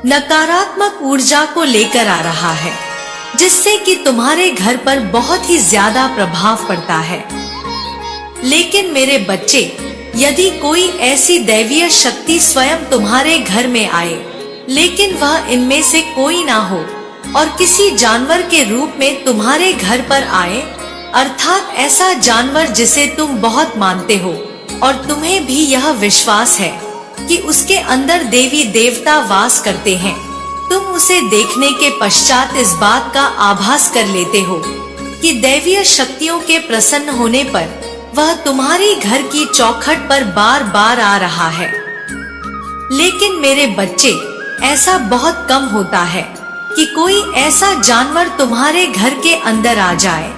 नकारात्मक ऊर्जा को लेकर आ रहा है, जिससे कि तुम्हारे घर पर बहुत ही ज्यादा प्रभाव पड़ता है। लेकिन मेरे बच्चे, यदि कोई ऐसी दैवीय शक्ति स्वयं तुम्हारे घर में आए, लेकिन वह इनमें से कोई ना हो और किसी जानवर के रूप में तुम्हारे घर पर आए, अर्थात ऐसा जानवर जिसे तुम बहुत मानते हो और तुम्हें भी यह विश्वास है कि उसके अंदर देवी देवता वास करते हैं, तुम उसे देखने के पश्चात इस बात का आभास कर लेते हो कि दैवीय शक्तियों के प्रसन्न होने पर वह तुम्हारी घर की चौखट पर बार बार आ रहा है। लेकिन मेरे बच्चे, ऐसा बहुत कम होता है कि कोई ऐसा जानवर तुम्हारे घर के अंदर आ जाए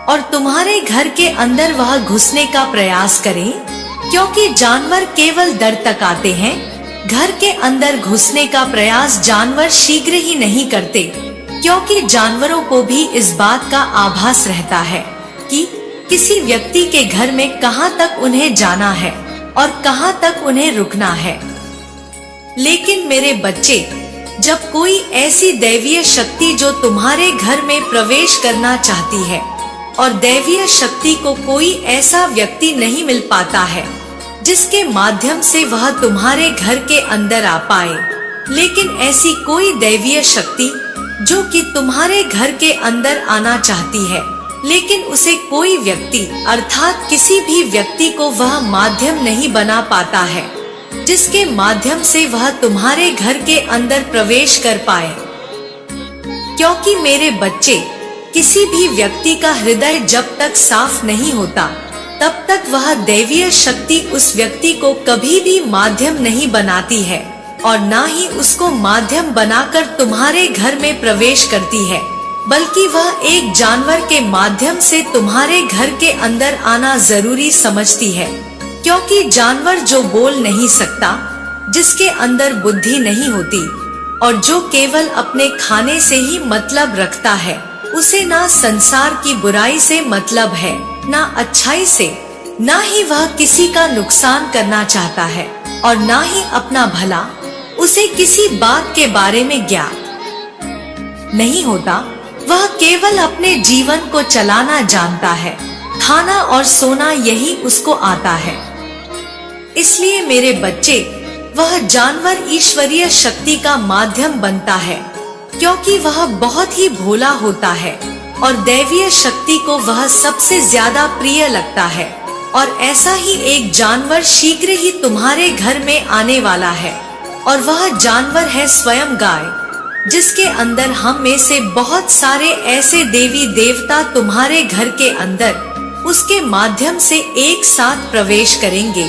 और तुम्हारे घर के अंदर वह घुसने का प्रयास करे, क्योंकि जानवर केवल डर तक आते हैं। घर के अंदर घुसने का प्रयास जानवर शीघ्र ही नहीं करते, क्योंकि जानवरों को भी इस बात का आभास रहता है कि किसी व्यक्ति के घर में कहां तक उन्हें जाना है और कहां तक उन्हें रुकना है। लेकिन मेरे बच्चे, जब कोई ऐसी दैवीय शक्ति जो तुम्हारे घर में प्रवेश करना चाहती है और दैवीय शक्ति को कोई ऐसा व्यक्ति नहीं मिल पाता है जिसके माध्यम से वह तुम्हारे घर के अंदर आ पाए, लेकिन ऐसी कोई दैवीय शक्ति जो कि तुम्हारे घर के अंदर आना चाहती है, लेकिन उसे कोई व्यक्ति अर्थात किसी भी व्यक्ति को वह माध्यम नहीं बना पाता है जिसके माध्यम से वह तुम्हारे घर के अंदर प्रवेश कर पाए। क्योंकि मेरे बच्चे, किसी भी व्यक्ति का हृदय जब तक साफ नहीं होता तब तक वह दैवीय शक्ति उस व्यक्ति को कभी भी माध्यम नहीं बनाती है और ना ही उसको माध्यम बनाकर तुम्हारे घर में प्रवेश करती है, बल्कि वह एक जानवर के माध्यम से तुम्हारे घर के अंदर आना जरूरी समझती है। क्योंकि जानवर जो बोल नहीं सकता, जिसके अंदर बुद्धि नहीं होती और जो केवल अपने खाने से ही मतलब रखता है, उसे ना संसार की बुराई से मतलब है, ना अच्छाई से, ना ही वह किसी का नुकसान करना चाहता है और ना ही अपना भला, उसे किसी बात के बारे में ज्ञात नहीं होता। वह केवल अपने जीवन को चलाना जानता है, खाना और सोना यही उसको आता है। इसलिए मेरे बच्चे, वह जानवर ईश्वरीय शक्ति का माध्यम बनता है, क्योंकि वह बहुत ही भोला होता है और दैवीय शक्ति को वह सबसे ज्यादा प्रिय लगता है। और ऐसा ही एक जानवर शीघ्र ही तुम्हारे घर में आने वाला है, और वह जानवर है स्वयं गाय, जिसके अंदर हम में से बहुत सारे ऐसे देवी देवता तुम्हारे घर के अंदर उसके माध्यम से एक साथ प्रवेश करेंगे,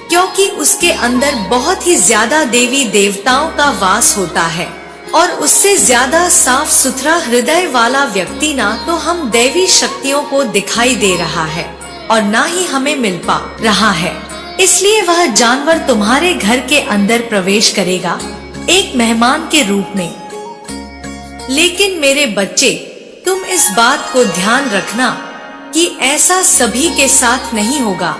क्योंकि उसके अंदर बहुत ही ज्यादा देवी देवताओं का वास होता है। और उससे ज्यादा साफ सुथरा हृदय वाला व्यक्ति ना तो हम दैवी शक्तियों को दिखाई दे रहा है और ना ही हमें मिल पा रहा है। इसलिए वह जानवर तुम्हारे घर के अंदर प्रवेश करेगा एक मेहमान के रूप में। लेकिन मेरे बच्चे, तुम इस बात को ध्यान रखना कि ऐसा सभी के साथ नहीं होगा।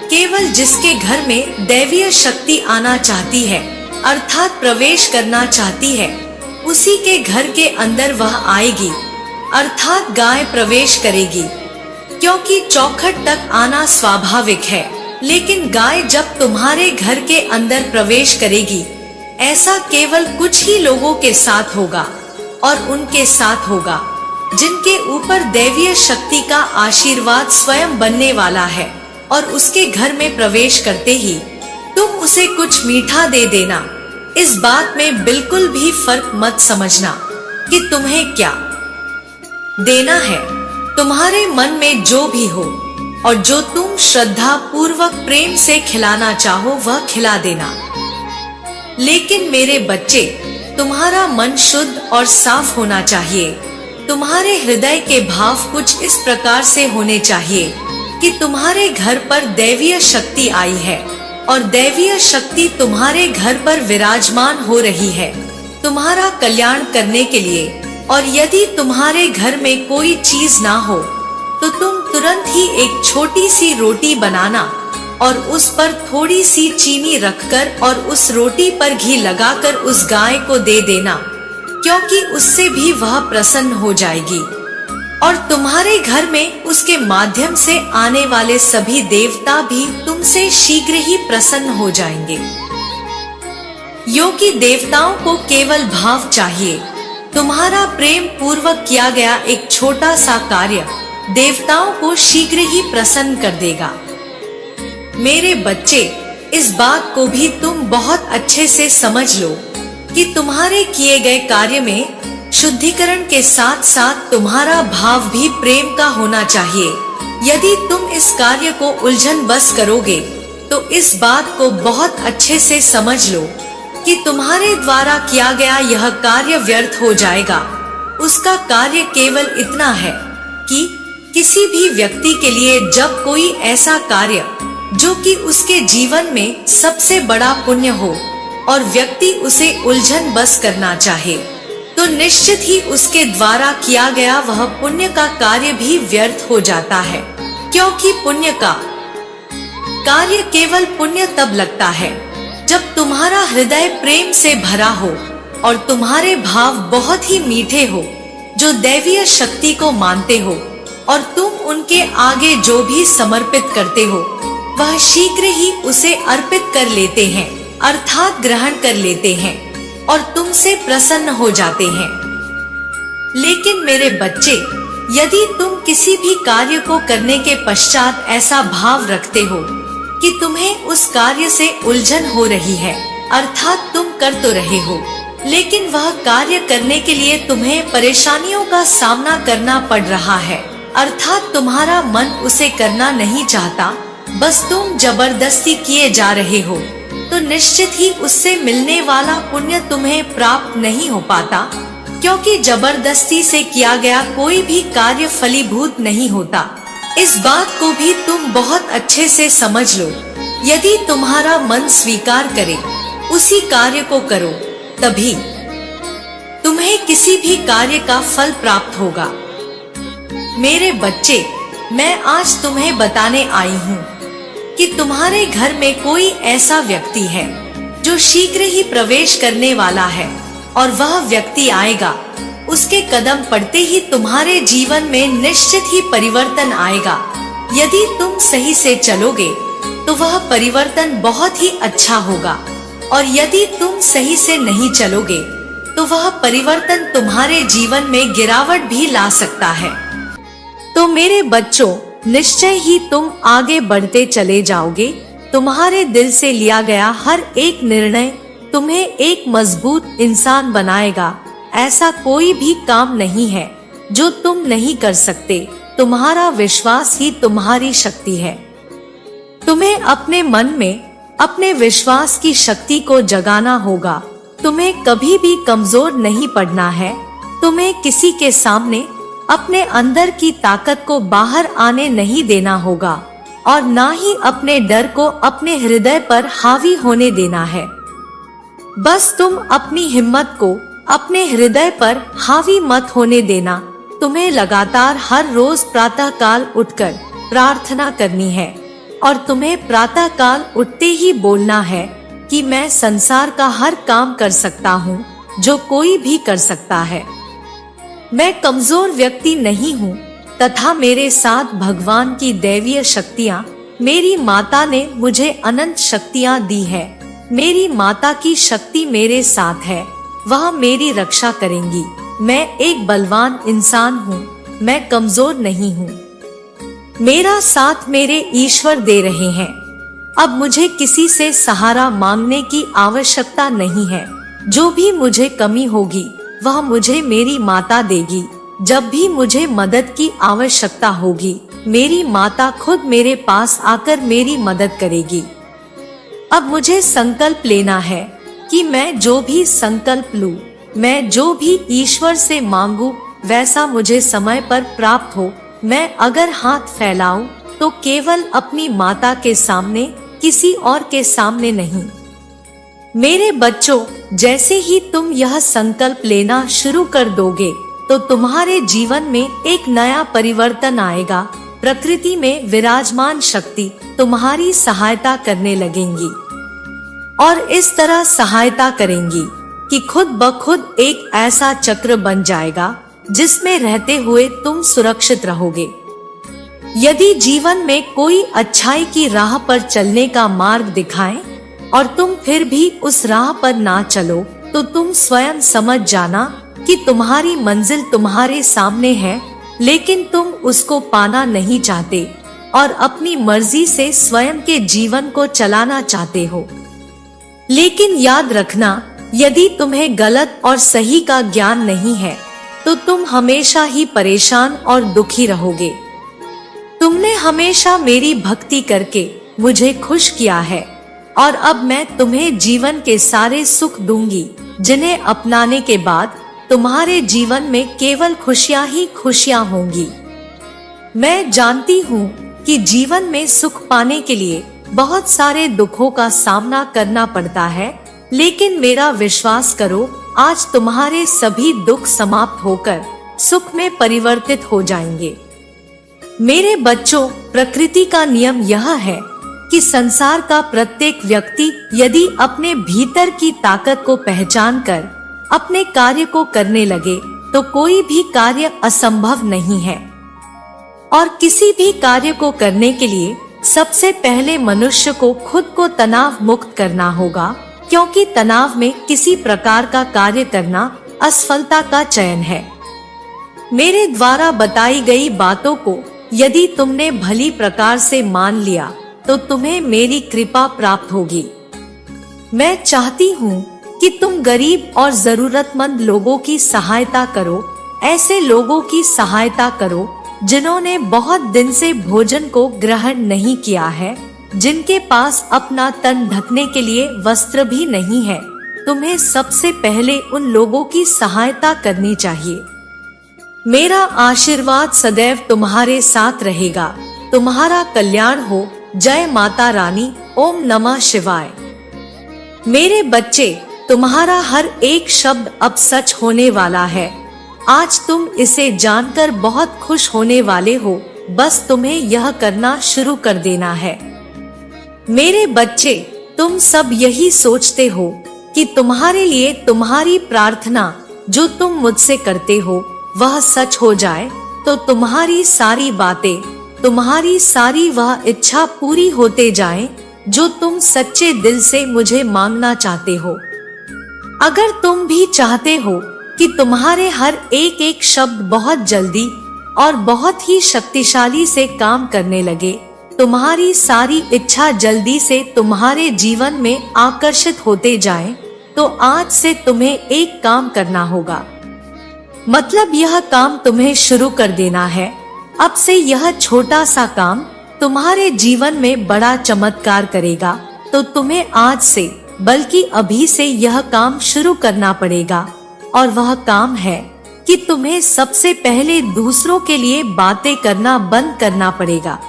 केवल जिसके घर में दैवीय शक्ति आना चाहती है, अर्थात प्रवेश करना चाहती है, उसी के घर के अंदर वह आएगी, अर्थात गाय प्रवेश करेगी। क्योंकि चौखट तक आना स्वाभाविक है, लेकिन गाय जब तुम्हारे घर के अंदर प्रवेश करेगी, ऐसा केवल कुछ ही लोगों के साथ होगा और उनके साथ होगा जिनके ऊपर दैवीय शक्ति का आशीर्वाद स्वयं बनने वाला है। और उसके घर में प्रवेश करते ही तुम उसे कुछ मीठा दे देना। इस बात में बिल्कुल भी फर्क मत समझना कि तुम्हें क्या देना है। तुम्हारे मन में जो भी हो और जो तुम श्रद्धा पूर्वक प्रेम से खिलाना चाहो वह खिला देना। लेकिन मेरे बच्चे, तुम्हारा मन शुद्ध और साफ होना चाहिए। तुम्हारे हृदय के भाव कुछ इस प्रकार से होने चाहिए कि तुम्हारे घर पर दैवीय शक्ति आई है और दैवीय शक्ति तुम्हारे घर पर विराजमान हो रही है तुम्हारा कल्याण करने के लिए। और यदि तुम्हारे घर में कोई चीज ना हो तो तुम तुरंत ही एक छोटी सी रोटी बनाना और उस पर थोड़ी सी चीनी रखकर और उस रोटी पर घी लगाकर उस गाय को दे देना, क्योंकि उससे भी वह प्रसन्न हो जाएगी और तुम्हारे घर में उसके माध्यम से आने वाले सभी देवता भी तुमसे शीघ्र ही प्रसन्न हो जाएंगे। योगी देवताओं को केवल भाव चाहिए। तुम्हारा प्रेम पूर्वक किया गया एक छोटा सा कार्य देवताओं को शीघ्र ही प्रसन्न कर देगा। मेरे बच्चे, इस बात को भी तुम बहुत अच्छे से समझ लो कि तुम्हारे किए गए कार्य में शुद्धिकरण के साथ साथ तुम्हारा भाव भी प्रेम का होना चाहिए। यदि तुम इस कार्य को उलझन बस करोगे तो इस बात को बहुत अच्छे से समझ लो कि तुम्हारे द्वारा किया गया यह कार्य व्यर्थ हो जाएगा। उसका कार्य केवल इतना है कि किसी भी व्यक्ति के लिए जब कोई ऐसा कार्य जो कि उसके जीवन में सबसे बड़ा पुण्य हो और व्यक्ति उसे उलझन बस करना चाहे, तो निश्चित ही उसके द्वारा किया गया वह पुण्य का कार्य भी व्यर्थ हो जाता है। क्योंकि पुण्य का कार्य केवल पुण्य तब लगता है जब तुम्हारा हृदय प्रेम से भरा हो और तुम्हारे भाव बहुत ही मीठे हो, जो दैवीय शक्ति को मानते हो और तुम उनके आगे जो भी समर्पित करते हो वह शीघ्र ही उसे अर्पित कर लेते हैं, अर्थात ग्रहण कर लेते हैं और तुमसे प्रसन्न हो जाते हैं। लेकिन मेरे बच्चे, यदि तुम किसी भी कार्य को करने के पश्चात ऐसा भाव रखते हो कि तुम्हें उस कार्य से उलझन हो रही है, अर्थात तुम कर तो रहे हो लेकिन वह कार्य करने के लिए तुम्हें परेशानियों का सामना करना पड़ रहा है, अर्थात तुम्हारा मन उसे करना नहीं चाहता, बस तुम जबरदस्ती किए जा रहे हो, तो निश्चित ही उससे मिलने वाला पुण्य तुम्हें प्राप्त नहीं हो पाता। क्योंकि जबरदस्ती से किया गया कोई भी कार्य फलीभूत नहीं होता। इस बात को भी तुम बहुत अच्छे से समझ लो। यदि तुम्हारा मन स्वीकार करे उसी कार्य को करो, तभी तुम्हें किसी भी कार्य का फल प्राप्त होगा। मेरे बच्चे, मैं आज तुम्हें बताने आई हूँ कि तुम्हारे घर में कोई ऐसा व्यक्ति है जो शीघ्र ही प्रवेश करने वाला है और वह व्यक्ति आएगा। उसके कदम पड़ते ही तुम्हारे जीवन में निश्चित ही परिवर्तन आएगा। यदि तुम सही से चलोगे तो वह परिवर्तन बहुत ही अच्छा होगा और यदि तुम सही से नहीं चलोगे तो वह परिवर्तन तुम्हारे जीवन में गिरावट भी ला सकता है। तो मेरे बच्चों, निश्चय ही तुम आगे बढ़ते चले जाओगे। तुम्हारे दिल से लिया गया हर एक निर्णय तुम्हें एक मजबूत इंसान बनाएगा। ऐसा कोई भी काम नहीं है जो तुम नहीं कर सकते। तुम्हारा विश्वास ही तुम्हारी शक्ति है। तुम्हें अपने मन में अपने विश्वास की शक्ति को जगाना होगा। तुम्हें कभी भी कमजोर नहीं पड़ना है। तुम्हें किसी के सामने अपने अंदर की ताकत को बाहर आने नहीं देना होगा और ना ही अपने डर को अपने हृदय पर हावी होने देना है। बस तुम अपनी हिम्मत को अपने हृदय पर हावी मत होने देना। तुम्हें लगातार हर रोज प्रातः काल उठकर प्रार्थना करनी है और तुम्हें प्रातः काल उठते ही बोलना है कि मैं संसार का हर काम कर सकता हूँ जो कोई भी कर सकता है। मैं कमजोर व्यक्ति नहीं हूँ तथा मेरे साथ भगवान की दैवीय शक्तियाँ, मेरी माता ने मुझे अनंत शक्तियाँ दी है। मेरी माता की शक्ति मेरे साथ है, वह मेरी रक्षा करेंगी। मैं एक बलवान इंसान हूँ, मैं कमजोर नहीं हूँ। मेरा साथ मेरे ईश्वर दे रहे हैं। अब मुझे किसी से सहारा मांगने की आवश्यकता नहीं है। जो भी मुझे कमी होगी वह मुझे मेरी माता देगी। जब भी मुझे मदद की आवश्यकता होगी मेरी माता खुद मेरे पास आकर मेरी मदद करेगी। अब मुझे संकल्प लेना है कि मैं जो भी संकल्प लूं, मैं जो भी ईश्वर से मांगू वैसा मुझे समय पर प्राप्त हो। मैं अगर हाथ फैलाऊं तो केवल अपनी माता के सामने, किसी और के सामने नहीं। मेरे बच्चों, जैसे ही तुम यह संकल्प लेना शुरू कर दोगे तो तुम्हारे जीवन में एक नया परिवर्तन आएगा। प्रकृति में विराजमान शक्ति तुम्हारी सहायता करने लगेंगी और इस तरह सहायता करेंगी कि खुद ब खुद एक ऐसा चक्र बन जाएगा जिसमें रहते हुए तुम सुरक्षित रहोगे। यदि जीवन में कोई अच्छाई की राह पर चलने का मार्ग दिखाए और तुम फिर भी उस राह पर ना चलो, तो तुम स्वयं समझ जाना कि तुम्हारी मंजिल तुम्हारे सामने है, लेकिन तुम उसको पाना नहीं चाहते और अपनी मर्जी से स्वयं के जीवन को चलाना चाहते हो। लेकिन याद रखना, यदि तुम्हें गलत और सही का ज्ञान नहीं है तो तुम हमेशा ही परेशान और दुखी रहोगे। तुमने हमेशा मेरी भक्ति करके मुझे खुश किया है और अब मैं तुम्हें जीवन के सारे सुख दूंगी, जिन्हें अपनाने के बाद तुम्हारे जीवन में केवल खुशियां ही खुशियां होंगी। मैं जानती हूँ कि जीवन में सुख पाने के लिए बहुत सारे दुखों का सामना करना पड़ता है, लेकिन मेरा विश्वास करो, आज तुम्हारे सभी दुख समाप्त होकर सुख में परिवर्तित हो जाएंगे। मेरे बच्चों, प्रकृति का नियम यह है कि संसार का प्रत्येक व्यक्ति यदि अपने भीतर की ताकत को पहचान कर अपने कार्य को करने लगे तो कोई भी कार्य असंभव नहीं है। और किसी भी कार्य को करने के लिए सबसे पहले मनुष्य को खुद को तनाव मुक्त करना होगा, क्योंकि तनाव में किसी प्रकार का कार्य करना असफलता का चयन है। मेरे द्वारा बताई गई बातों को यदि तुमने भली प्रकार से मान लिया तो तुम्हें मेरी कृपा प्राप्त होगी। मैं चाहती हूँ कि तुम गरीब और जरूरतमंद लोगों की सहायता करो, ऐसे लोगों की सहायता करो जिन्होंने बहुत दिन से भोजन को ग्रहण नहीं किया है, जिनके पास अपना तन ढकने के लिए वस्त्र भी नहीं है। तुम्हें सबसे पहले उन लोगों की सहायता करनी चाहिए। मेरा आशीर्वाद सदैव तुम्हारे साथ रहेगा। तुम्हारा कल्याण हो। जय माता रानी। ओम नमः शिवाय। मेरे बच्चे, तुम्हारा हर एक शब्द अब सच होने वाला है। आज तुम इसे जानकर बहुत खुश होने वाले हो। बस तुम्हें यह करना शुरू कर देना है। मेरे बच्चे, तुम सब यही सोचते हो कि तुम्हारे लिए तुम्हारी प्रार्थना जो तुम मुझसे करते हो वह सच हो जाए, तो तुम्हारी सारी बातें, तुम्हारी सारी वह इच्छा पूरी होते जाएं जो तुम सच्चे दिल से मुझे मांगना चाहते हो। अगर तुम भी चाहते हो कि तुम्हारे हर एक एक शब्द बहुत जल्दी और बहुत ही शक्तिशाली से काम करने लगे, तुम्हारी सारी इच्छा जल्दी से तुम्हारे जीवन में आकर्षित होते जाए, तो आज से तुम्हें एक काम करना होगा। मतलब यह काम तुम्हें शुरू कर देना है। अब से यह छोटा सा काम तुम्हारे जीवन में बड़ा चमत्कार करेगा। तो तुम्हें आज से, बल्कि अभी से यह काम शुरू करना पड़ेगा। और वह काम है कि तुम्हें सबसे पहले दूसरों के लिए बातें करना बंद करना पड़ेगा।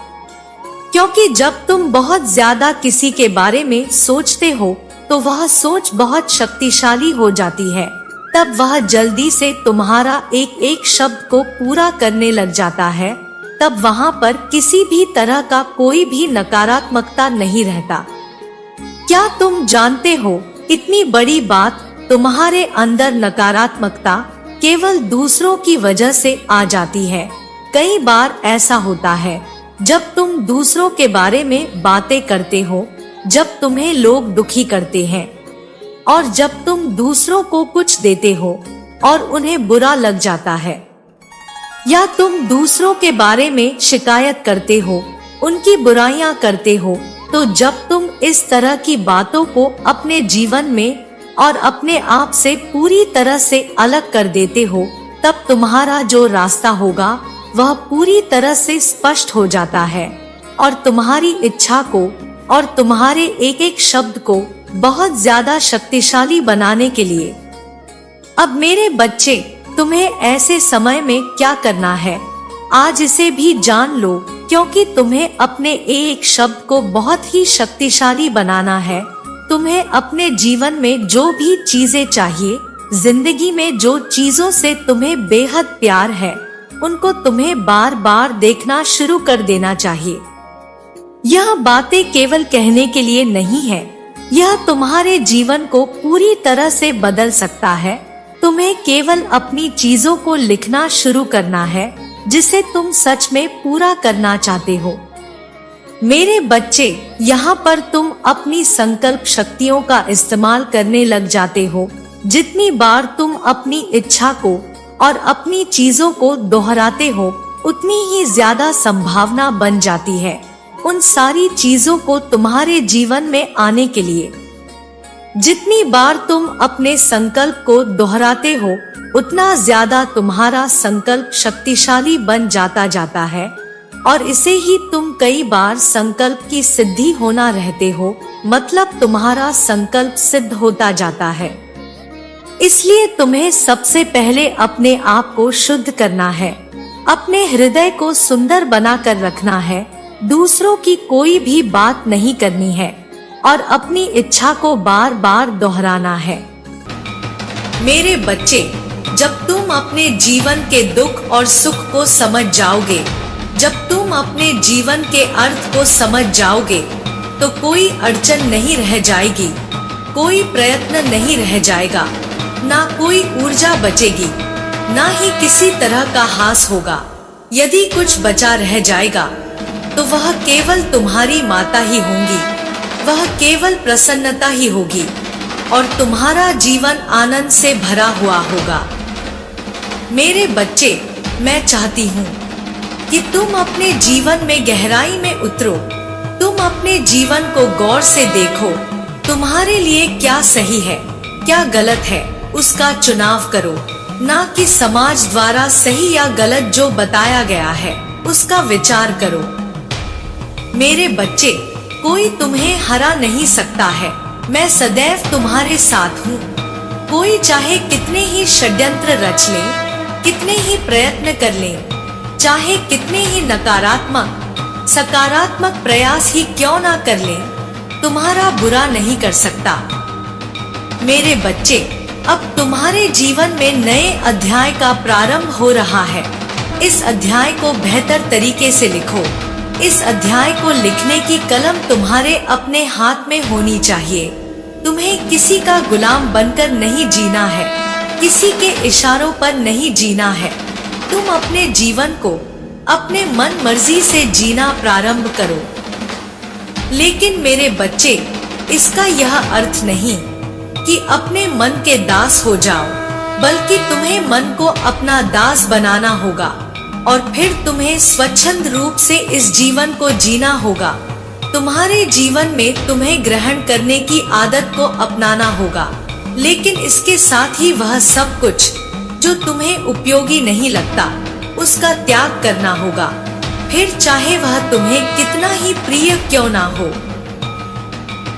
क्योंकि जब तुम बहुत ज्यादा किसी के बारे में सोचते हो तो वह सोच बहुत शक्तिशाली हो जाती है। तब वह जल्दी से तुम्हारा एक एक शब्द को पूरा करने लग जाता है। तब वहाँ पर किसी भी तरह का कोई भी नकारात्मकता नहीं रहता। क्या तुम जानते हो, इतनी बड़ी बात, तुम्हारे अंदर नकारात्मकता केवल दूसरों की वजह से आ जाती है। कई बार ऐसा होता है जब तुम दूसरों के बारे में बातें करते हो, जब तुम्हें लोग दुखी करते हैं और जब तुम दूसरों को कुछ देते हो और उन्हें बुरा लग जाता है, या तुम दूसरों के बारे में शिकायत करते हो, उनकी बुराइयां करते हो, तो जब तुम इस तरह की बातों को अपने जीवन में और अपने आप से पूरी तरह से अलग कर देते हो, तब तुम्हारा जो रास्ता होगा वह पूरी तरह से स्पष्ट हो जाता है और तुम्हारी इच्छा को और तुम्हारे एक एक शब्द को बहुत ज्यादा शक्तिशाली बनाने के लिए। अब मेरे बच्चे, तुम्हें ऐसे समय में क्या करना है, आज इसे भी जान लो, क्योंकि तुम्हें अपने एक शब्द को बहुत ही शक्तिशाली बनाना है। तुम्हें अपने जीवन में जो भी चीजें चाहिए, जिंदगी में जो चीजों से तुम्हें बेहद प्यार है, उनको तुम्हें बार बार देखना शुरू कर देना चाहिए। यह बातें केवल कहने के लिए नहीं है, यह तुम्हारे जीवन को पूरी तरह से बदल सकता है। तुम्हें केवल अपनी चीजों को लिखना शुरू करना है जिसे तुम सच में पूरा करना चाहते हो। मेरे बच्चे, यहाँ पर तुम अपनी संकल्प शक्तियों का इस्तेमाल करने लग जाते हो। जितनी बार तुम अपनी इच्छा को और अपनी चीजों को दोहराते हो, उतनी ही ज्यादा संभावना बन जाती है उन सारी चीजों को तुम्हारे जीवन में आने के लिए। जितनी बार तुम अपने संकल्प को दोहराते हो, उतना ज्यादा तुम्हारा संकल्प शक्तिशाली बन जाता है और इसे ही तुम कई बार संकल्प की सिद्धि होना रहते हो, मतलब तुम्हारा संकल्प सिद्ध होता जाता है। इसलिए तुम्हें सबसे पहले अपने आप को शुद्ध करना है, अपने हृदय को सुंदर बनाकर रखना है, दूसरों की कोई भी बात नहीं करनी है और अपनी इच्छा को बार बार दोहराना है। मेरे बच्चे, जब तुम अपने जीवन के दुख और सुख को समझ जाओगे, जब तुम अपने जीवन के अर्थ को समझ जाओगे, तो कोई अड़चन नहीं रह जाएगी, कोई प्रयत्न नहीं रह जाएगा, ना कोई ऊर्जा बचेगी, ना ही किसी तरह का हास होगा। यदि कुछ बचा रह जाएगा तो वह केवल तुम्हारी माता ही होंगी, वह केवल प्रसन्नता ही होगी और तुम्हारा जीवन आनंद से भरा हुआ होगा। मेरे बच्चे, मैं चाहती हूँ कि तुम अपने जीवन में गहराई में उतरो, तुम अपने जीवन को गौर से देखो, तुम्हारे लिए क्या सही है, क्या गलत है, उसका चुनाव करो, ना कि समाज द्वारा सही या गलत जो बताया गया है उसका विचार करो। मेरे बच्चे, कोई तुम्हें हरा नहीं सकता है, मैं सदैव तुम्हारे साथ हूँ। कोई चाहे कितने ही षड्यंत्र रच ले, कितने ही प्रयत्न कर ले, चाहे कितने ही नकारात्मक सकारात्मक प्रयास ही क्यों ना कर ले, तुम्हारा बुरा नहीं कर सकता। मेरे बच्चे, अब तुम्हारे जीवन में नए अध्याय का प्रारंभ हो रहा है। इस अध्याय को बेहतर तरीके से लिखो। इस अध्याय को लिखने की कलम तुम्हारे अपने हाथ में होनी चाहिए। तुम्हें किसी का गुलाम बनकर नहीं जीना है, किसी के इशारों पर नहीं जीना है। तुम अपने जीवन को अपने मन मर्जी से जीना प्रारंभ करो। लेकिन मेरे बच्चे, इसका यह अर्थ नहीं कि अपने मन के दास हो जाओ, बल्कि तुम्हें मन को अपना दास बनाना होगा और फिर तुम्हें स्वच्छंद रूप से इस जीवन को जीना होगा। तुम्हारे जीवन में तुम्हें ग्रहण करने की आदत को अपनाना होगा, लेकिन इसके साथ ही वह सब कुछ जो तुम्हें उपयोगी नहीं लगता उसका त्याग करना होगा, फिर चाहे वह तुम्हें कितना ही प्रिय क्यों ना हो।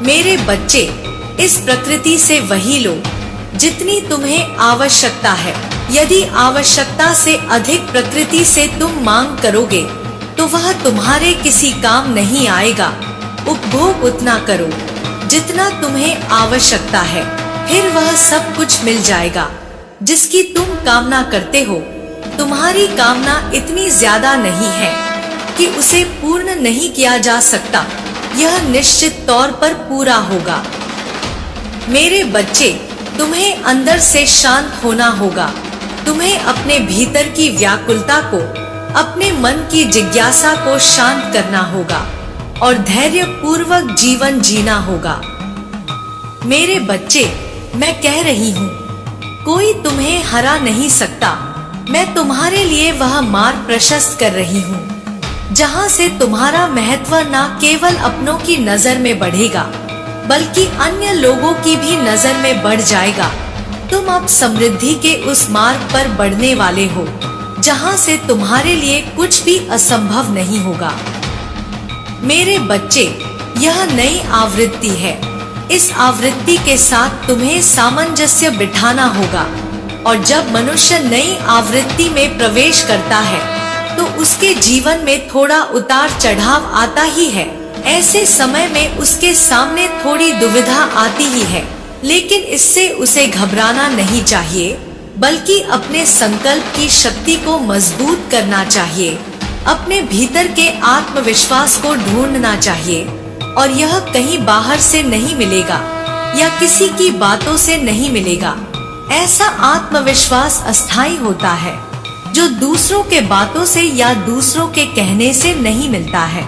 मेरे बच्चे, इस प्रकृति से वही लो जितनी तुम्हें आवश्यकता है। यदि आवश्यकता से अधिक प्रकृति से तुम मांग करोगे तो वह तुम्हारे किसी काम नहीं आएगा। उपभोग उतना करो जितना तुम्हें आवश्यकता है, फिर वह सब कुछ मिल जाएगा जिसकी तुम कामना करते हो। तुम्हारी कामना इतनी ज्यादा नहीं है कि उसे पूर्ण नहीं किया जा सकता, यह निश्चित तौर पर पूरा होगा। मेरे बच्चे, तुम्हें अंदर से शांत होना होगा। तुम्हें अपने भीतर की व्याकुलता को, अपने मन की जिज्ञासा को शांत करना होगा और धैर्य पूर्वक जीवन जीना होगा। मेरे बच्चे, मैं कह रही हूँ, कोई तुम्हें हरा नहीं सकता। मैं तुम्हारे लिए वह मार्ग प्रशस्त कर रही हूँ जहाँ से तुम्हारा महत्व न केवल अपनों की नजर में बढ़ेगा, बल्कि अन्य लोगों की भी नजर में बढ़ जाएगा। तुम अब समृद्धि के उस मार्ग पर बढ़ने वाले हो जहाँ से तुम्हारे लिए कुछ भी असंभव नहीं होगा। मेरे बच्चे, यह नई आवृत्ति है। इस आवृत्ति के साथ तुम्हें सामंजस्य बिठाना होगा और जब मनुष्य नई आवृत्ति में प्रवेश करता है तो उसके जीवन में थोड़ा उतार चढ़ाव आता ही है। ऐसे समय में उसके सामने थोड़ी दुविधा आती ही है, लेकिन इससे उसे घबराना नहीं चाहिए। बल्कि अपने संकल्प की शक्ति को मजबूत करना चाहिए। अपने भीतर के आत्मविश्वास को ढूंढना चाहिए और यह कहीं बाहर से नहीं मिलेगा या किसी की बातों से नहीं मिलेगा। ऐसा आत्मविश्वास अस्थायी होता है जो दूसरों के बातों से या दूसरों के कहने से नहीं मिलता है।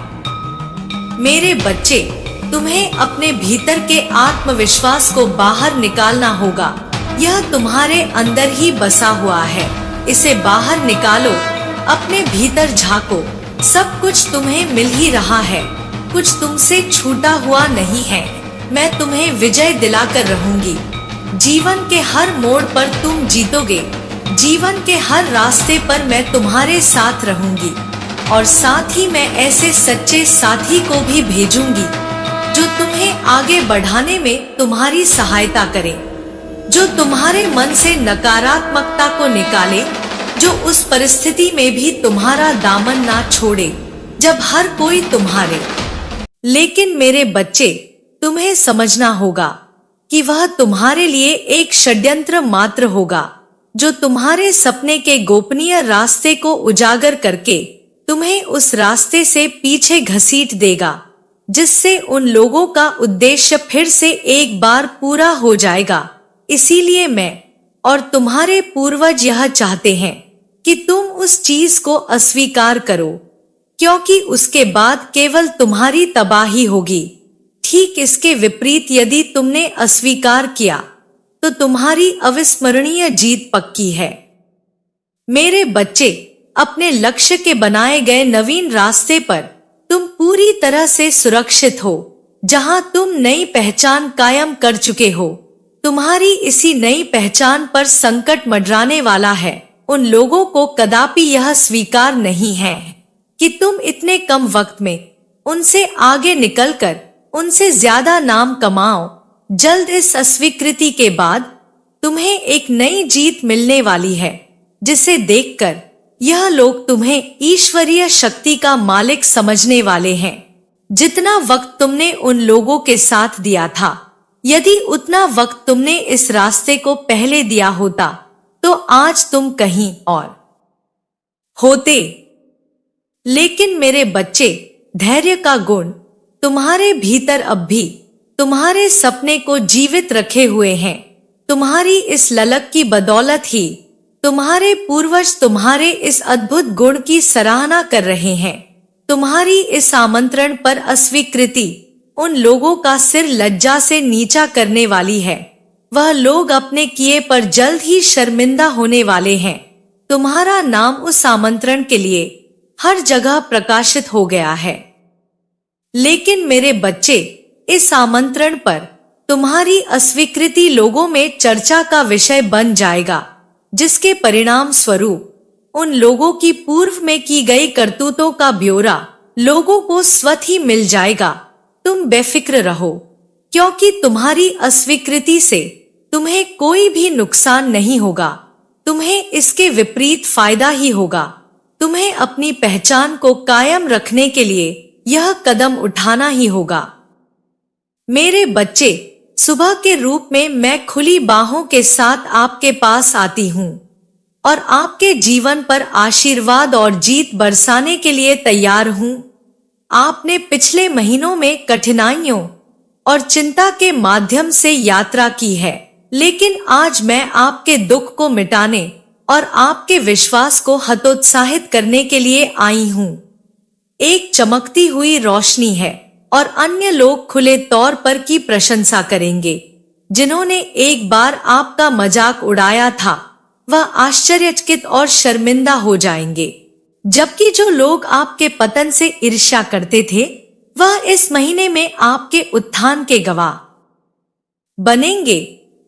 मेरे बच्चे, तुम्हें अपने भीतर के आत्मविश्वास को बाहर निकालना होगा। यह तुम्हारे अंदर ही बसा हुआ है, इसे बाहर निकालो। अपने भीतर झांको, सब कुछ तुम्हें मिल ही रहा है, कुछ तुमसे छूटा हुआ नहीं है। मैं तुम्हें विजय दिलाकर रहूंगी। जीवन के हर मोड़ पर तुम जीतोगे। जीवन के हर रास्ते पर मैं तुम्हारे साथ रहूंगी और साथ ही मैं ऐसे सच्चे साथी को भी भेजूंगी जो तुम्हें आगे बढ़ाने में तुम्हारी सहायता करे, जो तुम्हारे मन से नकारात्मकता को निकाले, जो उस परिस्थिति में भी तुम्हारा दामन ना छोड़े जब हर कोई तुम्हारे। लेकिन मेरे बच्चे, तुम्हें समझना होगा कि वह तुम्हारे लिए एक षड्यंत्र मात्र होगा जो तुम्हारे सपने के गोपनीय रास्ते को उजागर करके तुम्हें उस रास्ते से पीछे घसीट देगा, जिससे उन लोगों का उद्देश्य फिर से एक बार पूरा हो जाएगा। इसीलिए मैं और तुम्हारे पूर्वज यह चाहते हैं कि तुम उस चीज को अस्वीकार करो, क्योंकि उसके बाद केवल तुम्हारी तबाही होगी। ठीक इसके विपरीत यदि तुमने अस्वीकार किया तो तुम्हारी अविस्मरणीय जीत पक्की है। मेरे बच्चे, अपने लक्ष्य के बनाए गए नवीन रास्ते पर तुम पूरी तरह से सुरक्षित हो, जहां तुम नई पहचान कायम कर चुके हो। तुम्हारी इसी नई पहचान पर संकट मंडराने वाला है। उन लोगों को कदापि यह स्वीकार नहीं है कि तुम इतने कम वक्त में उनसे आगे निकलकर उनसे ज्यादा नाम कमाओ। जल्द इस अस्वीकृति के बाद तुम्हें एक नई जीत मिलने वाली है, जिसे देखकर यह लोग तुम्हें ईश्वरीय शक्ति का मालिक समझने वाले हैं। जितना वक्त तुमने उन लोगों के साथ दिया था, यदि उतना वक्त तुमने इस रास्ते को पहले दिया होता तो आज तुम कहीं और होते। लेकिन मेरे बच्चे, धैर्य का गुण तुम्हारे भीतर अब भी तुम्हारे सपने को जीवित रखे हुए हैं। तुम्हारी इस ललक की बदौलत ही तुम्हारे पूर्वज तुम्हारे इस अद्भुत गुण की सराहना कर रहे हैं। तुम्हारी इस आमंत्रण पर अस्वीकृति उन लोगों का सिर लज्जा से नीचा करने वाली है। वह लोग अपने किए पर जल्द ही शर्मिंदा होने वाले हैं। तुम्हारा नाम उस आमंत्रण के लिए हर जगह प्रकाशित हो गया है। लेकिन मेरे बच्चे, इस आमंत्रण पर तुम्हारी अस्वीकृति लोगों में चर्चा का विषय बन जाएगा, जिसके परिणाम स्वरूप उन लोगों की पूर्व में की गई करतूतों का ब्यौरा लोगों को स्वतः ही मिल जाएगा। तुम बेफिक्र रहो, क्योंकि तुम्हारी अस्वीकृति से तुम्हें कोई भी नुकसान नहीं होगा। तुम्हें इसके विपरीत फायदा ही होगा। तुम्हें अपनी पहचान को कायम रखने के लिए यह कदम उठाना ही होगा। मेरे बच्चे, सुबह के रूप में मैं खुली बाहों के साथ आपके पास आती हूँ और आपके जीवन पर आशीर्वाद और जीत बरसाने के लिए तैयार हूँ। आपने पिछले महीनों में कठिनाइयों और चिंता के माध्यम से यात्रा की है, लेकिन आज मैं आपके दुख को मिटाने और आपके विश्वास को हतोत्साहित करने के लिए आई हूँ। एक चमकती हुई रोशनी है और अन्य लोग खुले तौर पर की प्रशंसा करेंगे। जिन्होंने एक बार आपका मजाक उड़ाया था, वह आश्चर्यचकित और शर्मिंदा हो जाएंगे, जबकि जो लोग आपके पतन से ईर्ष्या करते थे, वह इस महीने में आपके उत्थान के गवाह बनेंगे।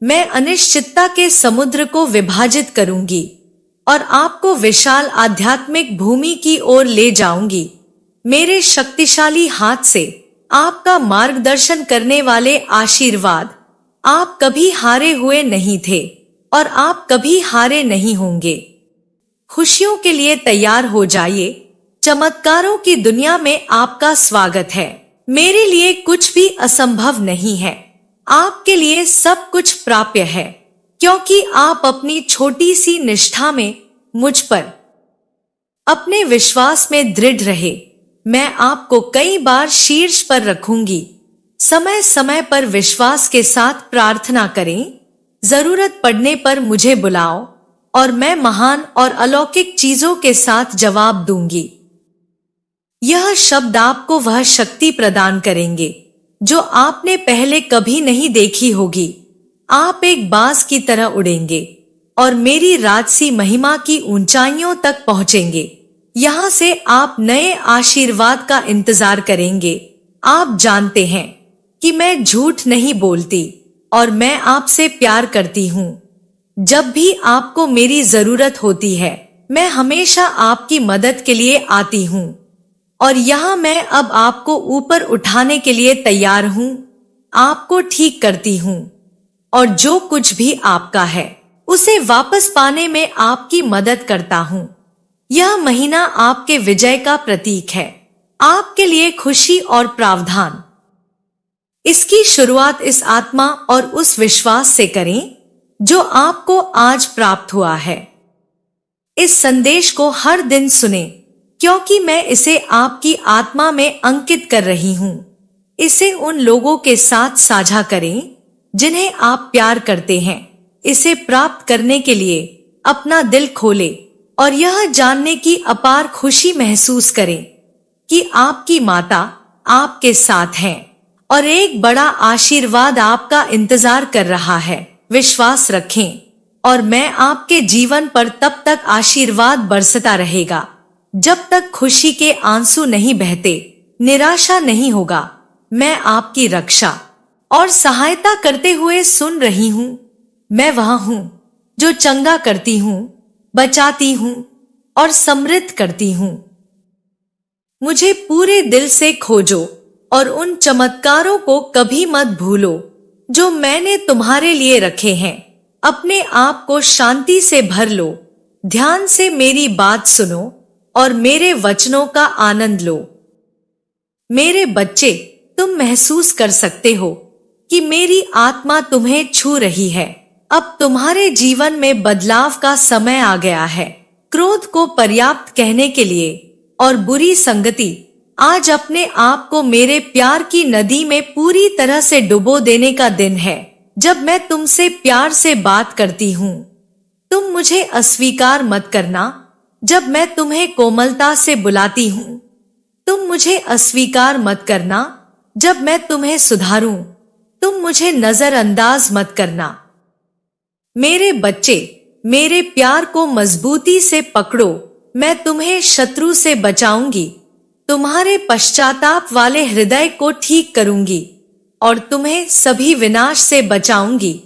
मैं अनिश्चितता के समुद्र को विभाजित करूंगी और आपको विशाल आध्यात्मिक भूमि की ओर ले जाऊंगी। मेरे शक्तिशाली हाथ से आपका मार्गदर्शन करने वाले आशीर्वाद। आप कभी हारे हुए नहीं थे और आप कभी हारे नहीं होंगे। खुशियों के लिए तैयार हो जाइए। चमत्कारों की दुनिया में आपका स्वागत है। मेरे लिए कुछ भी असंभव नहीं है। आपके लिए सब कुछ प्राप्य है, क्योंकि आप अपनी छोटी सी निष्ठा में मुझ पर अपने विश्वास में दृढ़ रहे। मैं आपको कई बार शीर्ष पर रखूंगी। समय समय पर विश्वास के साथ प्रार्थना करें। जरूरत पड़ने पर मुझे बुलाओ और मैं महान और अलौकिक चीजों के साथ जवाब दूंगी। यह शब्द आपको वह शक्ति प्रदान करेंगे जो आपने पहले कभी नहीं देखी होगी। आप एक बाज की तरह उड़ेंगे और मेरी राजसी महिमा की ऊंचाइयों तक पहुंचेंगे। यहाँ से आप नए आशीर्वाद का इंतजार करेंगे। आप जानते हैं कि मैं झूठ नहीं बोलती और मैं आपसे प्यार करती हूँ। जब भी आपको मेरी जरूरत होती है, मैं हमेशा आपकी मदद के लिए आती हूँ और यहाँ मैं अब आपको ऊपर उठाने के लिए तैयार हूँ। आपको ठीक करती हूँ और जो कुछ भी आपका है उसे वापस पाने में आपकी मदद करता हूँ। यह महीना आपके विजय का प्रतीक है, आपके लिए खुशी और प्रावधान। इसकी शुरुआत इस आत्मा और उस विश्वास से करें जो आपको आज प्राप्त हुआ है। इस संदेश को हर दिन सुने क्योंकि मैं इसे आपकी आत्मा में अंकित कर रही हूँ। इसे उन लोगों के साथ साझा करें जिन्हें आप प्यार करते हैं। इसे प्राप्त करने के लिए अपना दिल खोले और यह जानने की अपार खुशी महसूस करें कि आपकी माता आपके साथ है और एक बड़ा आशीर्वाद आपका इंतजार कर रहा है। विश्वास रखें और मैं आपके जीवन पर तब तक आशीर्वाद बरसता रहेगा जब तक खुशी के आंसू नहीं बहते। निराशा नहीं होगा। मैं आपकी रक्षा और सहायता करते हुए सुन रही हूँ। मैं वह हूँ जो चंगा करती हूँ, बचाती हूँ और समृद्ध करती हूँ। मुझे पूरे दिल से खोजो और उन चमत्कारों को कभी मत भूलो जो मैंने तुम्हारे लिए रखे हैं। अपने आप को शांति से भर लो, ध्यान से मेरी बात सुनो और मेरे वचनों का आनंद लो। मेरे बच्चे, तुम महसूस कर सकते हो कि मेरी आत्मा तुम्हें छू रही है। अब तुम्हारे जीवन में बदलाव का समय आ गया है। क्रोध को पर्याप्त कहने के लिए और बुरी संगति आज अपने आप को मेरे प्यार की नदी में पूरी तरह से डुबो देने का दिन है। जब मैं तुमसे प्यार से बात करती हूँ, तुम मुझे अस्वीकार मत करना। जब मैं तुम्हें कोमलता से बुलाती हूँ, तुम मुझे अस्वीकार मत करना। जब मैं तुम्हें सुधारूं, तुम मुझे नजरअंदाज मत करना। मेरे बच्चे, मेरे प्यार को मजबूती से पकड़ो। मैं तुम्हें शत्रु से बचाऊंगी, तुम्हारे पश्चाताप वाले हृदय को ठीक करूंगी और तुम्हें सभी विनाश से बचाऊंगी।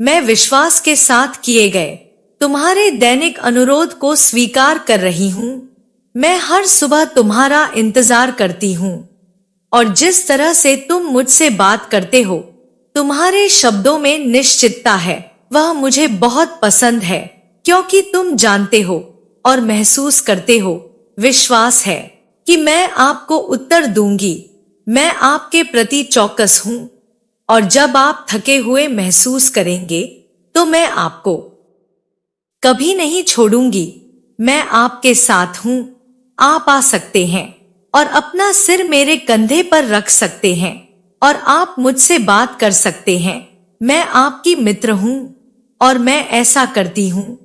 मैं विश्वास के साथ किए गए तुम्हारे दैनिक अनुरोध को स्वीकार कर रही हूँ। मैं हर सुबह तुम्हारा इंतजार करती हूँ और जिस तरह से तुम मुझसे बात करते हो, तुम्हारे शब्दों में निश्चितता है, वह मुझे बहुत पसंद है क्योंकि तुम जानते हो और महसूस करते हो। विश्वास है कि मैं आपको उत्तर दूंगी। मैं आपके प्रति चौकस हूँ और जब आप थके हुए महसूस करेंगे तो मैं आपको कभी नहीं छोड़ूंगी। मैं आपके साथ हूँ। आप आ सकते हैं और अपना सिर मेरे कंधे पर रख सकते हैं और आप मुझसे बात कर सकते हैं। मैं आपकी मित्र हूँ और मैं ऐसा करती हूँ।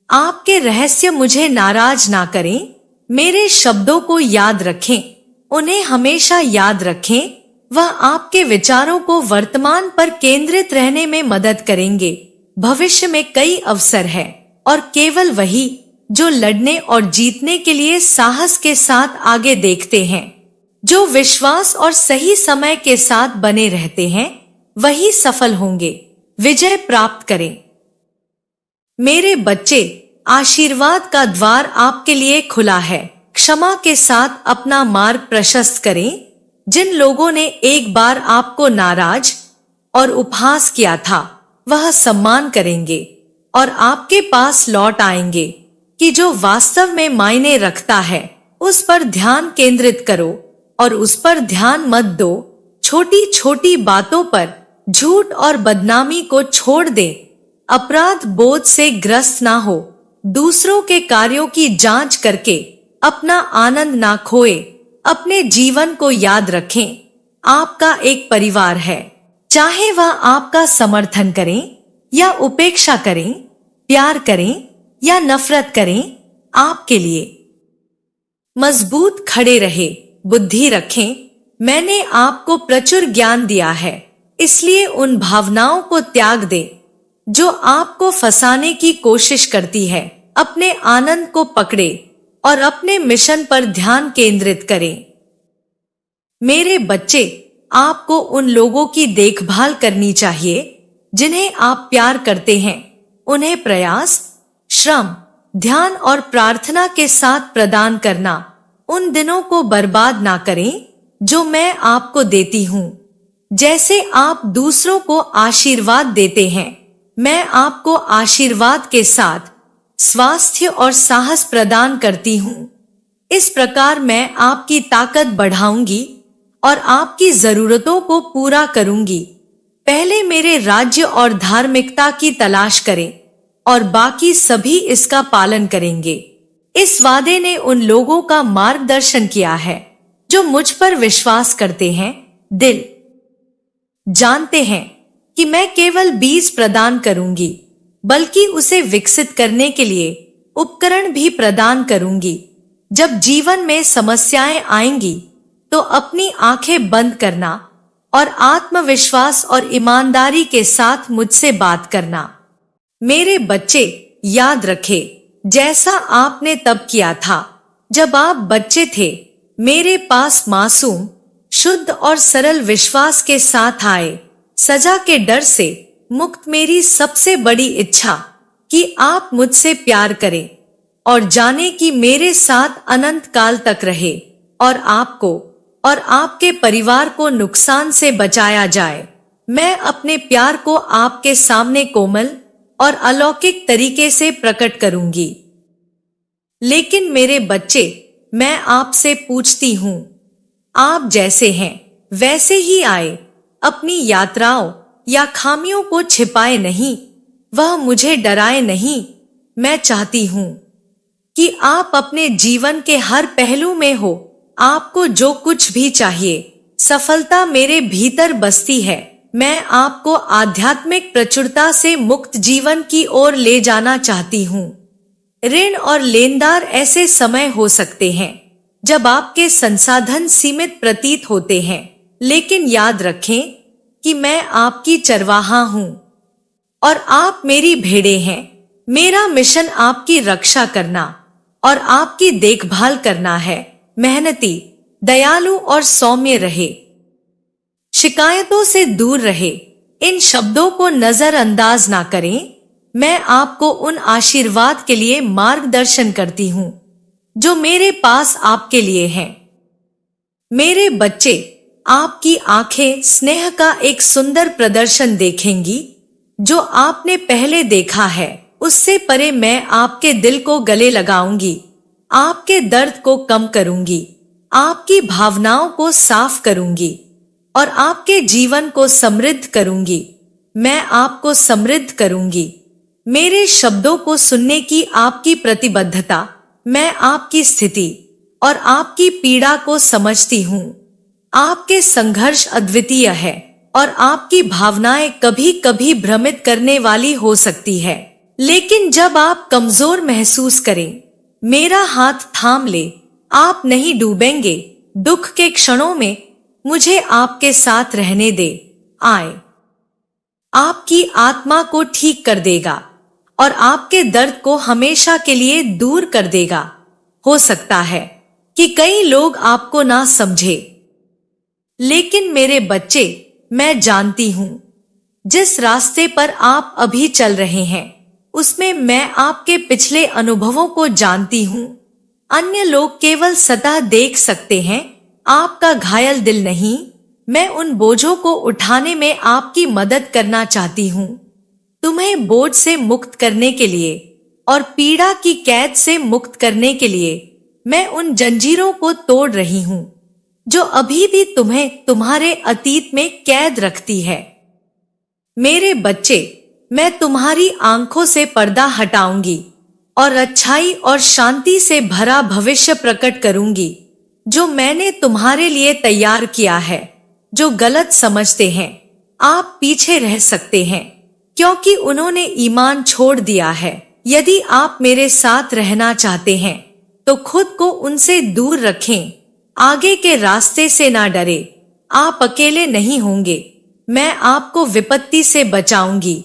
आपके रहस्य मुझे नाराज ना करें। मेरे शब्दों को याद रखें, उन्हें हमेशा याद रखें। वह आपके विचारों को वर्तमान पर केंद्रित रहने में मदद करेंगे। भविष्य में कई अवसर है और केवल वही जो लड़ने और जीतने के लिए साहस के साथ आगे देखते हैं, जो विश्वास और सही समय के साथ बने रहते हैं, वही सफल होंगे, विजय प्राप्त करें। मेरे बच्चे, आशीर्वाद का द्वार आपके लिए खुला है। क्षमा के साथ अपना मार्ग प्रशस्त करें। जिन लोगों ने एक बार आपको नाराज और उपहास किया था, वह सम्मान करेंगे और आपके पास लौट आएंगे कि जो वास्तव में मायने रखता है उस पर ध्यान केंद्रित करो और उस पर ध्यान मत दो। छोटी छोटी बातों पर झूठ और बदनामी को छोड़ दे अपराध बोध से ग्रस्त ना हो, दूसरों के कार्यों की जांच करके अपना आनंद ना खोए, अपने जीवन को याद रखें। आपका एक परिवार है, चाहे वह आपका समर्थन करें या उपेक्षा करें, प्यार करें या नफरत करें, आपके लिए मजबूत खड़े रहे, बुद्धि रखें। मैंने आपको प्रचुर ज्ञान दिया है, इसलिए उन भावनाओं को त्याग दे जो आपको फंसाने की कोशिश करती है। अपने आनंद को पकड़े और अपने मिशन पर ध्यान केंद्रित करें। मेरे बच्चे, आपको उन लोगों की देखभाल करनी चाहिए जिन्हें आप प्यार करते हैं। उन्हें प्रयास, श्रम, ध्यान और प्रार्थना के साथ प्रदान करना। उन दिनों को बर्बाद ना करें जो मैं आपको देती हूँ। जैसे आप दूसरों को आशीर्वाद देते हैं, मैं आपको आशीर्वाद के साथ स्वास्थ्य और साहस प्रदान करती हूँ। इस प्रकार मैं आपकी ताकत बढ़ाऊंगी और आपकी जरूरतों को पूरा करूंगी। पहले मेरे राज्य और धार्मिकता की तलाश करें और बाकी सभी इसका पालन करेंगे। इस वादे ने उन लोगों का मार्गदर्शन किया है जो मुझ पर विश्वास करते हैं। दिल जानते हैं कि मैं केवल बीज प्रदान करूंगी, बल्कि उसे विकसित करने के लिए उपकरण भी प्रदान करूंगी। जब जीवन में समस्याएं आएंगी तो अपनी आंखें बंद करना और आत्मविश्वास और ईमानदारी के साथ मुझसे बात करना। मेरे बच्चे, याद रखें, जैसा आपने तब किया था जब आप बच्चे थे, मेरे पास मासूम, शुद्ध और सरल विश्वास के साथ आए। सजा के डर से मुक्त मेरी सबसे बड़ी इच्छा कि आप मुझसे प्यार करें और जाने कि मेरे साथ अनंत काल तक रहे और आपको और आपके परिवार को नुकसान से बचाया जाए। मैं अपने प्यार को आपके सामने कोमल और अलौकिक तरीके से प्रकट करूंगी। लेकिन मेरे बच्चे, मैं आपसे पूछती हूँ, आप जैसे हैं वैसे ही आए। अपनी यात्राओं या खामियों को छिपाए नहीं, वह मुझे डराए नहीं। मैं चाहती हूँ कि आप अपने जीवन के हर पहलू में हो। आपको जो कुछ भी चाहिए, सफलता मेरे भीतर बसती है। मैं आपको आध्यात्मिक प्रचुरता से मुक्त जीवन की ओर ले जाना चाहती हूँ। ऋण और लेनदार ऐसे समय हो सकते हैं जब आपके संसाधन सीमित प्रतीत होते हैं, लेकिन याद रखें कि मैं आपकी चरवाहा हूँ और आप मेरी भेड़ें हैं। मेरा मिशन आपकी रक्षा करना और आपकी देखभाल करना है। मेहनती, दयालु और सौम्य रहे, शिकायतों से दूर रहे। इन शब्दों को नजरअंदाज ना करें। मैं आपको उन आशीर्वाद के लिए मार्गदर्शन करती हूँ जो मेरे पास आपके लिए हैं। मेरे बच्चे, आपकी आंखें स्नेह का एक सुंदर प्रदर्शन देखेंगी जो आपने पहले देखा है। उससे परे मैं आपके दिल को गले लगाऊंगी, आपके दर्द को कम करूंगी, आपकी भावनाओं को साफ करूंगी और आपके जीवन को समृद्ध करूंगी। मैं आपको समृद्ध करूंगी। मेरे शब्दों को सुनने की आपकी प्रतिबद्धता, मैं आपकी स्थिति और आपकी पीड़ा को समझती हूँ। आपके संघर्ष अद्वितीय है और आपकी भावनाएं कभी कभी भ्रमित करने वाली हो सकती है, लेकिन जब आप कमजोर महसूस करें, मेरा हाथ थाम ले, आप नहीं डूबेंगे। दुख के क्षणों में मुझे आपके साथ रहने दे। आए आपकी आत्मा को ठीक कर देगा और आपके दर्द को हमेशा के लिए दूर कर देगा। हो सकता है कि कई लोग आपको ना समझे, लेकिन मेरे बच्चे, मैं जानती हूँ जिस रास्ते पर आप अभी चल रहे हैं उसमें मैं आपके पिछले अनुभवों को जानती हूँ। अन्य लोग केवल सतह देख सकते हैं, आपका घायल दिल नहीं। मैं उन बोझों को उठाने में आपकी मदद करना चाहती हूँ, तुम्हें बोझ से मुक्त करने के लिए और पीड़ा की कैद से मुक्त करने के लिए। मैं उन जंजीरों को तोड़ रही हूँ जो अभी भी तुम्हें तुम्हारे अतीत में कैद रखती है। मेरे बच्चे, मैं तुम्हारी आंखों से पर्दा हटाऊंगी और अच्छाई और शांति से भरा भविष्य प्रकट करूंगी जो मैंने तुम्हारे लिए तैयार किया है। जो गलत समझते हैं आप पीछे रह सकते हैं क्योंकि उन्होंने ईमान छोड़ दिया है। यदि आप मेरे साथ रहना चाहते हैं तो खुद को उनसे दूर रखें। आगे के रास्ते से ना डरे, आप अकेले नहीं होंगे। मैं आपको विपत्ति से बचाऊंगी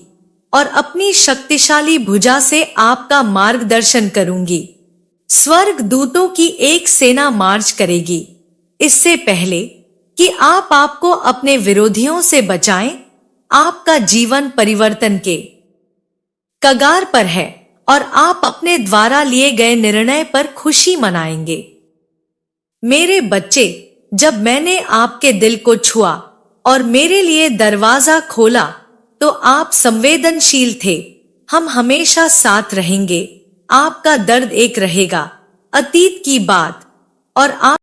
और अपनी शक्तिशाली भुजा से आपका मार्गदर्शन करूंगी। स्वर्ग दूतों की एक सेना मार्च करेगी। इससे पहले कि आप आपको अपने विरोधियों से बचाएं, आपका जीवन परिवर्तन के कगार पर है और आप अपने द्वारा लिए गए निर्णय पर खुशी मनाएंगे। मेरे बच्चे, जब मैंने आपके दिल को छुआ और मेरे लिए दरवाजा खोला तो आप संवेदनशील थे। हम हमेशा साथ रहेंगे। आपका दर्द एक रहेगा, अतीत की बात, और आप